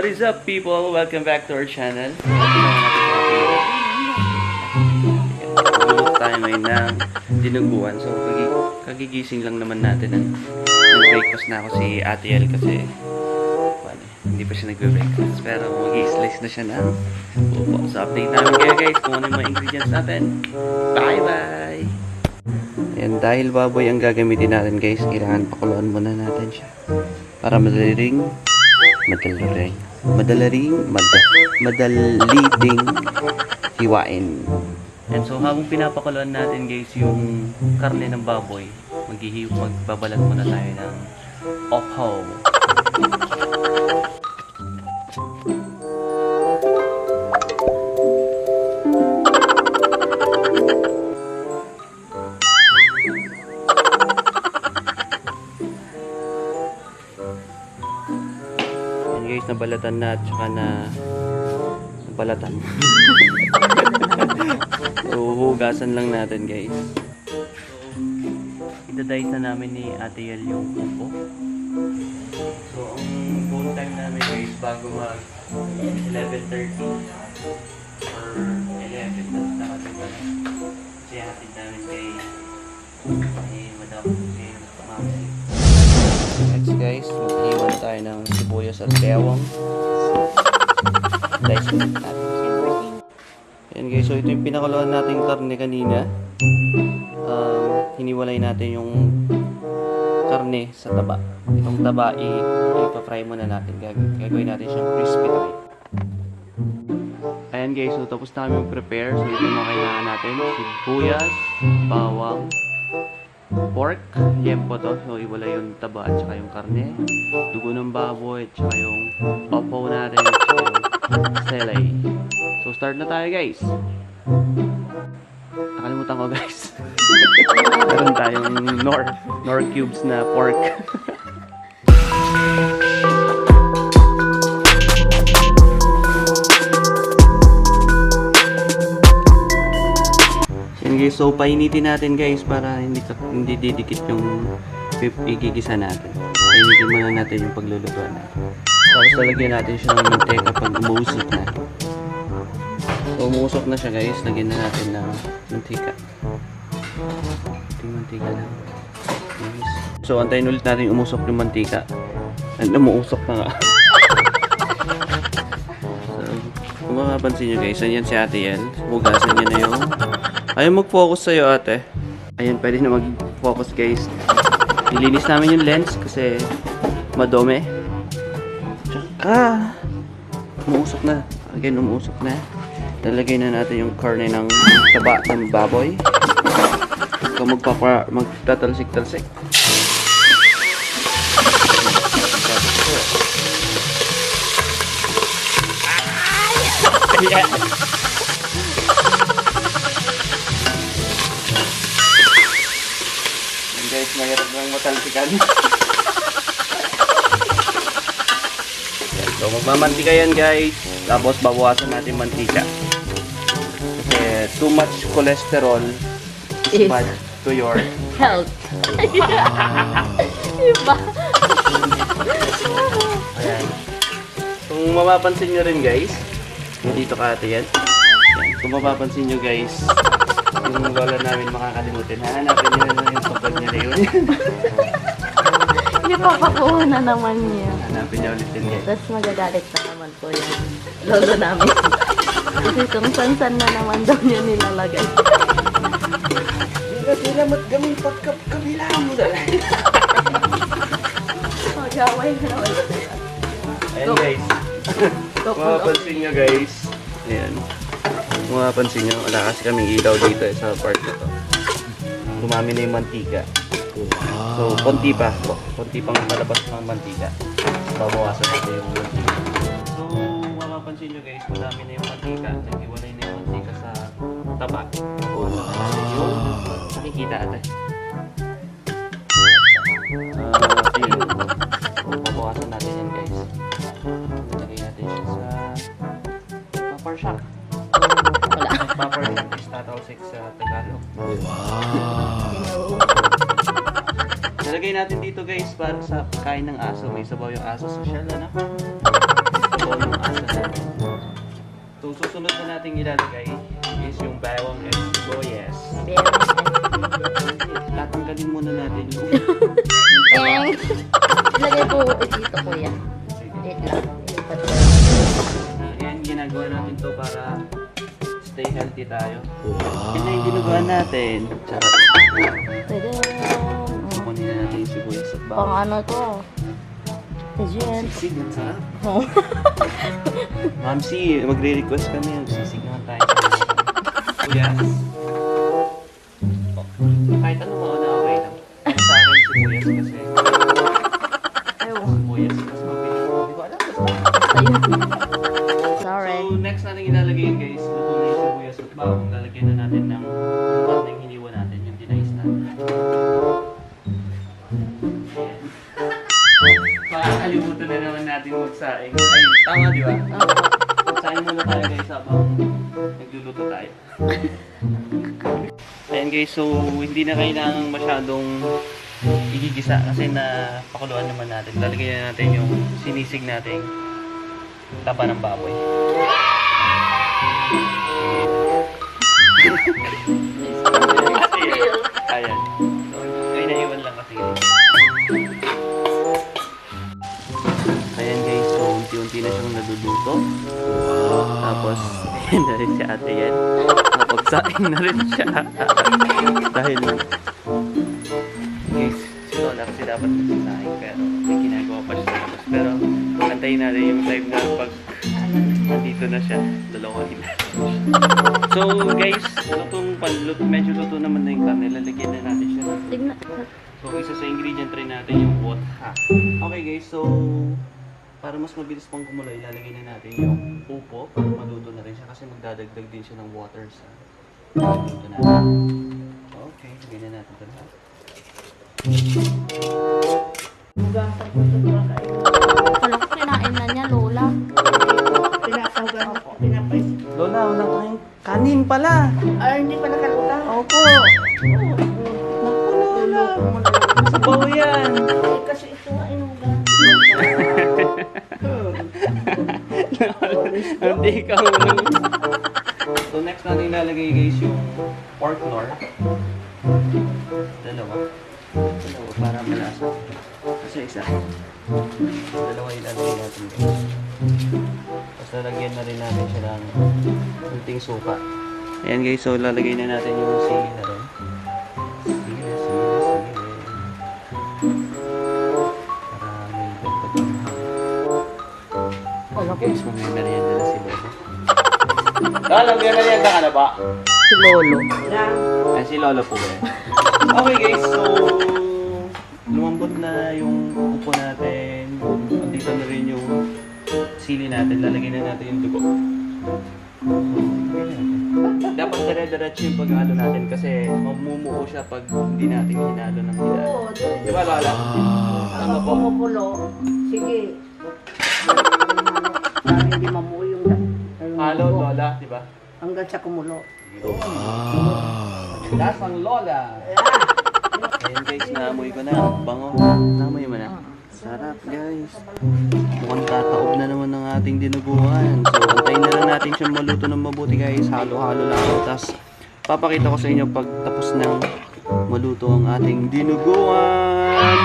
What is up, people? Welcome back to our channel. Tulog tayo ngayon ng dinuguan. So, kagigising lang naman natin. Nag-breakfast na ako si Ate El kasi hindi pa siya nagbe-breakfast. Pero mag-i-slice na siya ng upo. So, update namin kayo guys kung ano yung mga ingredients natin. Bye-bye! Ayan, dahil baboy ang gagamitin natin guys, kailangan pakuluan muna natin siya. Para madaliring hiwain. And so habang pinapakuluan natin guys yung karne ng baboy, magbabalat muna tayo ng opo. Guys, nabalatan na at saka nabalatan. Huhugasan lang natin guys. So, idadice na namin ni Ate Yel yung upo. So, ang phone time namin guys bago mag 11:30 or 11 nakatiba na. Kasi hatid namin kay Madam kay Mami. Next guys, mag-iwan tayo ng sibuyas at bewang. Dice natin. Ayan guys, so ito yung pinakuluan nating karne kanina. Hiniwalay natin yung karne sa taba. Itong taba ipa-fry muna natin. Gagawin natin siyang crispy type. Ayan guys, so tapos na kami prepare. So ito yung mga kailangan natin. Sibuyas, bawang, pork, yempo to. So iwala yung taba at saka yung karne. Dugo ng baboy at saka yung opo natin at saka yung selay. So start na tayo guys. Nakalimutan ko guys. Meron tayong nor cubes na pork. Yan guys, so painitin natin guys para hindi didikit yung igigisa natin. Painitin muna natin yung paglulutuan natin. Tapos lalagyan natin siya ng mantika pag umuusok na. So umuusok na siya guys, lagyan na natin ng mantika. Mantika lang. Yes. So antayin ulit natin umusok yung mantika. Umuusok na nga. So kung makapansin nyo guys, yan si Ate Yel. Hugasan niya na yung ayaw mag-focus sa'yo ate. Ayan, pwede na mag-focus guys. Nilinis namin yung lens kasi madome. Tsaka umuusok na. Again, umuusok na. Lalagay na natin yung karne ng taba ng baboy. Kung magtatalsik-talsik. Yeah. Guys, mahirap lang matalsikan. So, magmamantika yan guys. Tapos, babawasan natin mantika. Kasi, too much cholesterol is bad to your health. Diba? Ayan. Kung mapapansin nyo rin guys, dito ka ate yan. Kung mapapansin nyo guys, yung lola namin makakalimutin. Hanapin nyo na yung kapag niya na yun. Hindi papakuha na naman niya. Hanapin niya ulit yun guys. Tapos magagalit na naman po yung lolo namin. Kasi kung san-san na naman daw niya nilalagay. Hindi sila matgaming pagkabila mo dala. Magaway na naman. Ayan guys. Kung mapapansin nyo guys. Ayan. Kung mapapansin nyo, wala kasi kaming ilaw dito sa part na to. Dumami na yung mantika. So, konti pa. Konti pang palabas ng mantika. Babawasan natin yung mantika. So, kung mapapansin nyo guys, madami na yung mantika. Nag-iwalay na yung mantika sa taba. Nakikita ate. Ayun. Babawasan natin yan guys. Lagay natin siya sa popper shock. Popper shock is tatalsik sa Tagalog. Wow! Nalagay natin dito guys para sa pagkain ng aso. May sabaw yung aso. Social ano? Sabaw yung asa natin. So, susunod na natin ilalagay is yung bawang and sibuyas. Tatanggalin muna natin yung Ilagay po dito, kuya. Wait lang. Ilipat ko. Ayan, ginagawa natin to para stay healthy tayo. Wow! Yan na yung ginagawa natin. Charot. Pwede. Kukunin na natin yung sibuyas at Pang bawang. ano to? Tajen. Sisig, ang sarap. Ma'am C, magre-request kami. Sisig naman tayo. Sibuyas. Oh, kahit ano mauna, okay lang. Ano sa akin sibuyas kasi Ayaw. sibuyas mas mabilis. Hindi ko alam. Sorry. So, next natin ilalagay yun guys. Luto na yung sibuyas at bawang. Lalagyan na natin ng karneng hiniwa natin, yung dinais natin. Ayan. Makakalimutan na naman natin magsaing. Ay, tama di ba? Magsaing muna tayo guys habang nagluluto tayo. Ayan guys, so hindi na kailangan masyadong igigisa kasi napakuluan naman natin. Lalagyan na natin yung sinisig natin taba ng baboy. Ayan. So, ay naiwan lang kasi. Ayan guys, so unti-unti na siyang naduluto. Tapos, ayan na rin si ate yan. Napagsaing na rin siya. Dahil, guys, si Lola kasi dapat magsasaing pero may ginagawa pa siya sa labas. Pero, antayin natin yung time na pag nandito na siya, dalawahin na. So guys, medyo luto naman na yung karne. Lalagyan na natin siya ng Tignan. so, isa sa ingredient rin natin yung wotha. Okay guys, so para mas mabilis pang kumuloy, ilalagay na natin yung upo para maluto na rin siya kasi magdadagdag din siya ng water sa luto natin. Okay, lagyan na natin ito lahat. Wala ko kinain na niya, Lola. Lola, wala tayong kanin pala. Hindi pa nakaluta. Opo. Naku, Lola. Sabaw yan. Kasi ito nga inugan. Hindi ka So next natin ilalagay guys yung pork lard. Dalawa para malasa. Kasi isa. Dalawa ilalagay natin guys. Tapos lalagyan na rin natin siya ng kunting suka. Ayan guys, so lalagay na natin yung sili na rin. Sili. Para may dagdag ng Wala ko. guys, may merienda na si Lolo. Lolo, may merienda ka na ba? Si Lolo. Ay, si Lolo po eh. Okay guys, so lumambot na yung upo natin. Dito na rin yung sili natin. Lalagyan na natin yung dugo. Dapat dire-diretso yung paghalo natin kasi mamumuo siya pag hindi natin hinalo ng hinalo. Oo, Di ba, Lola? Tama po. Pumupulo. Sige. Para hindi mamuo yung Halo, Lola, di ba? hanggang sa kumulo. That's ang Lola. Ayan guys, naamoy ko na. Bango. Naamoy mo na. Sarap guys. Mukhang tataob na naman ng ating dinuguan. So, antayin na lang natin siyang maluto ng mabuti guys. Halo-halo lang ako. Tapos, papakita ko sa inyo pag tapos ng maluto ang ating dinuguan.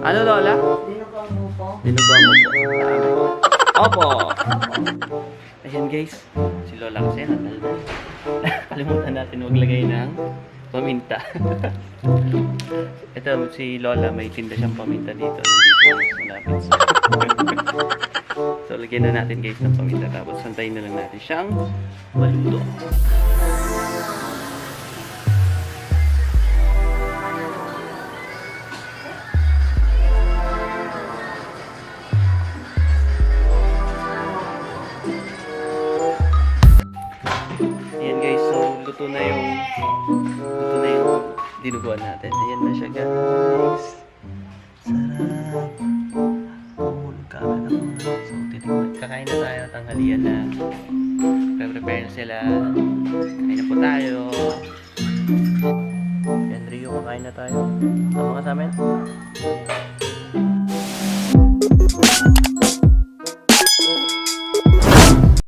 Ano Lola? Dinugang mo po. Dinuguan mo po. Opo. Ayan guys. Si Lola kasi nandal na. Kalimutan natin maglagay ng paminta. Ito si Lola, may tinda siyang paminta dito. Nandito malapit sa so lagyan na natin guys ng paminta. Tapos santayin na lang natin siyang maluto. Ayan guys, so luto na yung dinuguan natin. Ayan na siya guys. Sarap. Tulog ka na naman. So titignan. Kakain na tayo ng tanghalian na. Prepare na sila. Kain na po tayo. Ayan Rio, kakain na tayo. Tama ka sa amin?